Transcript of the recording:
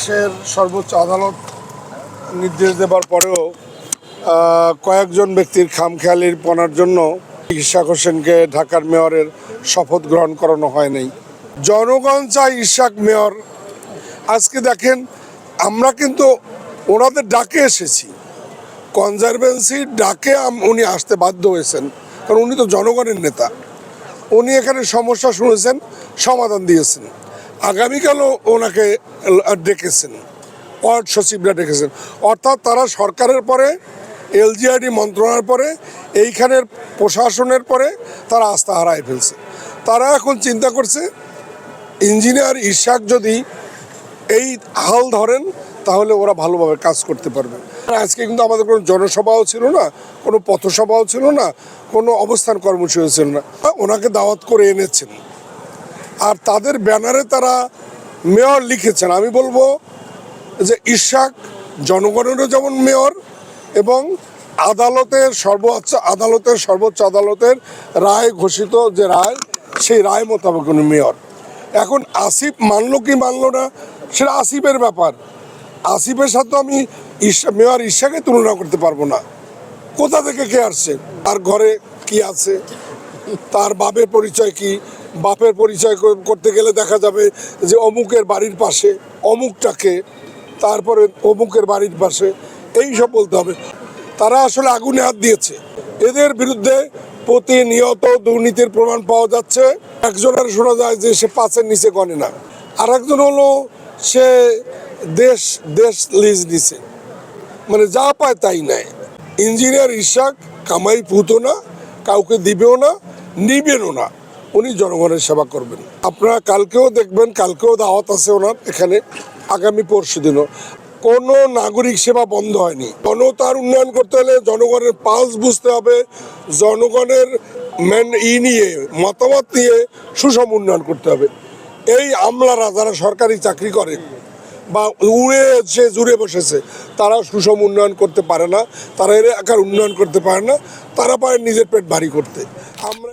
বাংলাদেশের সর্বোচ্চ আদালত নির্দেশ দেবার পরেও কয়েকজন ব্যক্তির খামখেয়ালির পনার জন্য ইশাক হোসেনকে ঢাকার মেয়রের শপথ গ্রহণ করানো হয় নাই। জনগণ চাই ইশাক মেয়র। আজকে দেখেন, আমরা কিন্তু ওনাদের ডাকে এসেছি, কনজারভেন্সির ডাকে উনি আসতে বাধ্য হয়েছেন, কারণ উনি তো জনগণের নেতা। উনি এখানে সমস্যা শুনেছেন, সমাধান দিয়েছেন। আগামীকালও ওনাকে ডেকেছেন, ওয়ার্ড সচিবরা ডেকেছেন। অর্থাৎ তারা সরকারের পরে, এলজিআইডি মন্ত্রণালয়ের পরে, এইখানের প্রশাসনের পরে তারা আস্থা হারায় ফেলছে। তারা এখন চিন্তা করছে ইঞ্জিনিয়ার ইশাক যদি এই হাল ধরেন তাহলে ওরা ভালোভাবে কাজ করতে পারবে। আজকে কিন্তু আমাদের কোনো জনসভাও ছিল না, কোনো পথসভাও ছিল না, কোনো অবস্থান কর্মসূচি ছিল না। ওনাকে দাওয়াত করে এনেছেন আর তাদের ব্যানারে তারা মেয়র লিখেছেন। আমি বলবো যে ইশাক জনগণেরও যেমন মেয়র এবং সর্বোচ্চ আদালতের রায় ঘোষিত যে রায়, সেই রায় মোতাবেক উনি মেয়র। এখন আসিফ মানলো কি মানলো না সেটা আসিফের ব্যাপার। আসিফের সাথে আমি মেয়র ইশাককে তুলনা করতে পারবো না। কোথা থেকে কে আসছে, তার ঘরে কি আছে, তার বাপের পরিচয় কি, বাপের পরিচয় করতে গেলে দেখা যাবে যে অমুকের বাড়ির পাশে অমুকটাকে, তারপরে অমুকের বাড়ির পাশে, এই সব বলতে হবে। তারা আসলে আগুনে হাত দিয়েছে। এদের বিরুদ্ধে প্রতিনিয়ত দুর্নীতির প্রমাণ পাওয়া যাচ্ছে। একজনের শোনা যায় যে সে 5-এর নিচে গণে না, আর একজন হলো সে দেশ লিজ নিছে, মানে যা পায় তাই নেয়। ইঞ্জিনিয়ার ইশাক কামাই পুতো না, কাউকে দিবেও না, নিবেনও না। উনি জনগণের সেবা করবেন। আপনারা কালকেও দেখবেন, কালকেও দাওয়াত আছে ওনার এখানে, আগামী পরশু দিনও। কোনো নাগরিক সেবা বন্ধ হয়নি। জনতার উন্নয়ন করতে হলে জনগণের পালস বুঝতে হবে, জনগণের নিয়ে মতামত নিয়ে সুষম উন্নয়ন করতে হবে। এই আমলারা যারা সরকারি চাকরি করে বা জুড়ে বসেছে, তারা সুষম উন্নয়ন করতে পারে না, তারা এর একার উন্নয়ন করতে পারে না, তারা পারে নিজের পেট ভারী করতে। আমরা